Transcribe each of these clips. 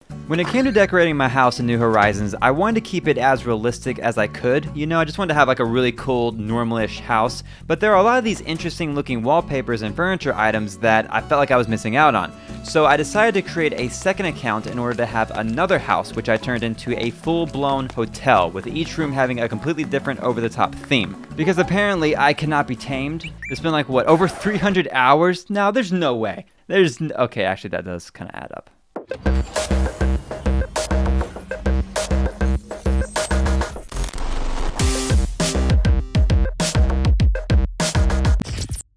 When it came to decorating my house in New Horizons, I wanted to keep it as realistic as I could. You know, I just wanted to have like a really cool, normal-ish house, but there are a lot of these interesting looking wallpapers and furniture items that I felt like I was missing out on. So I decided to create a second account in order to have another house, which I turned into a full-blown hotel, with each room having a completely different over-the-top theme. Because apparently I cannot be tamed. It's been like, what, over 300 hours? No, there's no way. Okay, actually that does kind of add up.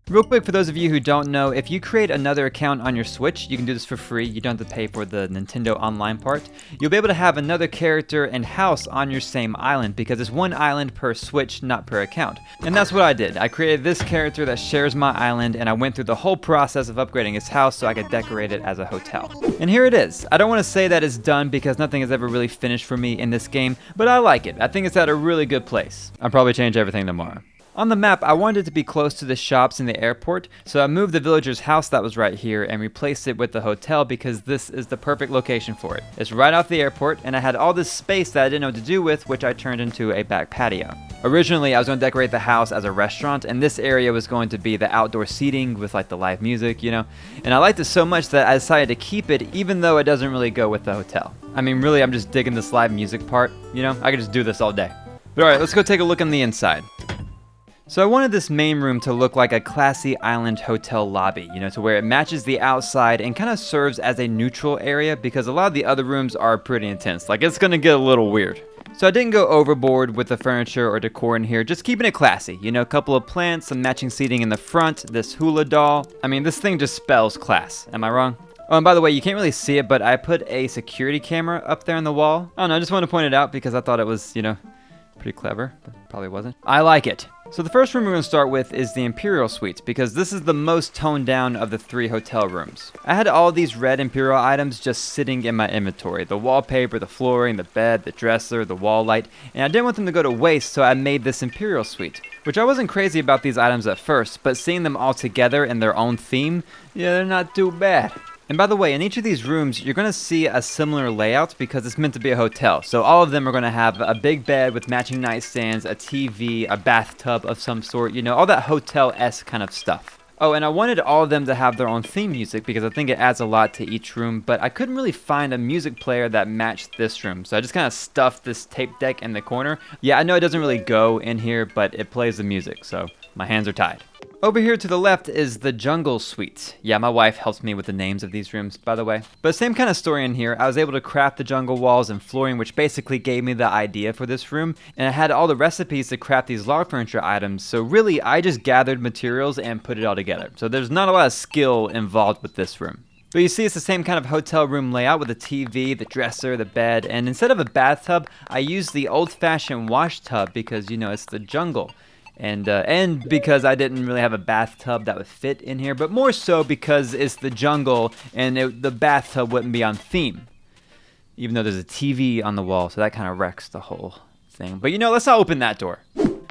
Real quick, for those of you who don't know, if you create another account on your Switch, you can do this for free. You don't have to pay for the Nintendo Online part. You'll be able to have another character and house on your same island because it's one island per Switch, not per account. And that's what I did. I created this character that shares my island, and I went through the whole process of upgrading his house so I could decorate it as a hotel. And here it is. I don't want to say that it's done because nothing has ever really finished for me in this game, but I like it. I think it's at a really good place. I'll probably change everything tomorrow. On the map, I wanted it to be close to the shops and the airport, so I moved the villager's house that was right here and replaced it with the hotel because this is the perfect location for it. It's right off the airport, and I had all this space that I didn't know what to do with, which I turned into a back patio. Originally, I was going to decorate the house as a restaurant, and this area was going to be the outdoor seating with like the live music, you know? And I liked it so much that I decided to keep it even though it doesn't really go with the hotel. I mean, really, I'm just digging this live music part, you know? I could just do this all day. But alright, let's go take a look on the inside. So I wanted this main room to look like a classy island hotel lobby, you know, to where it matches the outside and kind of serves as a neutral area because a lot of the other rooms are pretty intense. Like, it's gonna get a little weird. So I didn't go overboard with the furniture or decor in here, just keeping it classy. You know, a couple of plants, some matching seating in the front, this hula doll. I mean, this thing just spells class. Am I wrong? Oh, and by the way, you can't really see it, but I put a security camera up there on the wall. I don't know, I just wanted to point it out because I thought it was, you know, pretty clever, but probably wasn't. I like it. So the first room we're going to start with is the Imperial Suite because this is the most toned down of the 3 hotel rooms. I had all these red Imperial items just sitting in my inventory. The wallpaper, the flooring, the bed, the dresser, the wall light, and I didn't want them to go to waste, so I made this Imperial Suite. Which I wasn't crazy about these items at first, but seeing them all together in their own theme, yeah, they're not too bad. And by the way, in each of these rooms, you're going to see a similar layout because it's meant to be a hotel. So all of them are going to have a big bed with matching nightstands, a TV, a bathtub of some sort, you know, all that hotel-esque kind of stuff. Oh, and I wanted all of them to have their own theme music because I think it adds a lot to each room, but I couldn't really find a music player that matched this room. So I just kind of stuffed this tape deck in the corner. Yeah, I know it doesn't really go in here, but it plays the music, so my hands are tied. Over here to the left is the Jungle Suite. Yeah, my wife helps me with the names of these rooms, by the way. But same kind of story in here. I was able to craft the jungle walls and flooring, which basically gave me the idea for this room. And I had all the recipes to craft these log furniture items. So really, I just gathered materials and put it all together. So there's not a lot of skill involved with this room. But you see it's the same kind of hotel room layout with the TV, the dresser, the bed, and instead of a bathtub, I used the old-fashioned wash tub because, you know, it's the jungle. And because I didn't really have a bathtub that would fit in here, but more so because it's the jungle and the bathtub wouldn't be on theme. Even though there's a TV on the wall, so that kind of wrecks the whole thing. But you know, let's not open that door.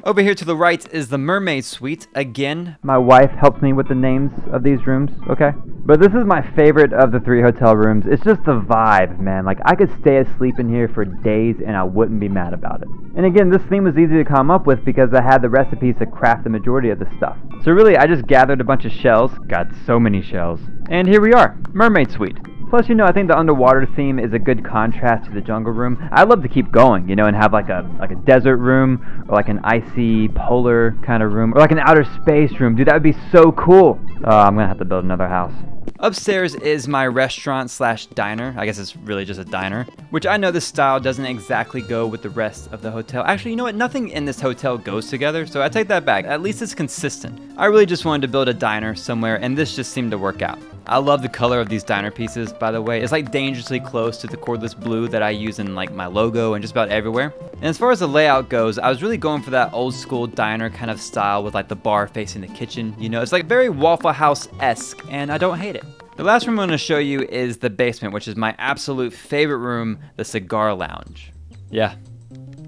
Over here to the right is the Mermaid Suite. Again, my wife helped me with the names of these rooms, okay? But this is my favorite of the 3 hotel rooms. It's just the vibe, man. Like, I could stay asleep in here for days and I wouldn't be mad about it. And again, this theme was easy to come up with because I had the recipes to craft the majority of the stuff. So really, I just gathered a bunch of shells. Got so many shells. And here we are, Mermaid Suite. Plus, you know, I think the underwater theme is a good contrast to the jungle room. I'd love to keep going, you know, and have like a desert room or like an icy polar kind of room or like an outer space room. Dude, that would be so cool. I'm gonna have to build another house. Upstairs is my restaurant slash diner. I guess it's really just a diner, which I know this style doesn't exactly go with the rest of the hotel. Actually, you know what? Nothing in this hotel goes together, so I take that back. At least it's consistent. I really just wanted to build a diner somewhere, and this just seemed to work out. I love the color of these diner pieces, by the way. It's like dangerously close to the cordless blue that I use in like my logo and just about everywhere. And as far as the layout goes, I was really going for that old school diner kind of style with like the bar facing the kitchen. You know, it's like very Waffle House-esque, and I don't hate it. The last room I'm going to show you is the basement, which is my absolute favorite room, the Cigar Lounge. Yeah,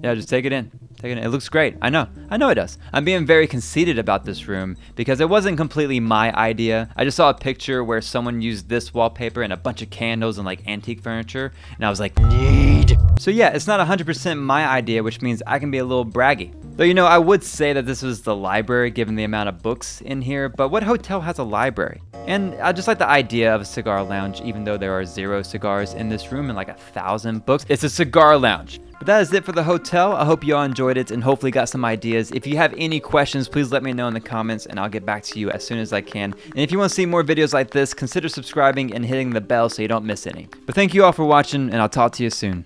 just take it in. It looks great. I know it does. I'm being very conceited about this room because it wasn't completely my idea. I just saw a picture where someone used this wallpaper and a bunch of candles and like antique furniture, and I was like, need. So yeah, it's not 100% my idea, which means I can be a little braggy. Though, you know, I would say that this was the library given the amount of books in here, but what hotel has a library? And I just like the idea of a cigar lounge, even though there are 0 cigars in this room and like 1,000 books. It's a cigar lounge. But that is it for the hotel. I hope you all enjoyed it and hopefully got some ideas. If you have any questions, please let me know in the comments and I'll get back to you as soon as I can. And if you want to see more videos like this, consider subscribing and hitting the bell so you don't miss any. But thank you all for watching, and I'll talk to you soon.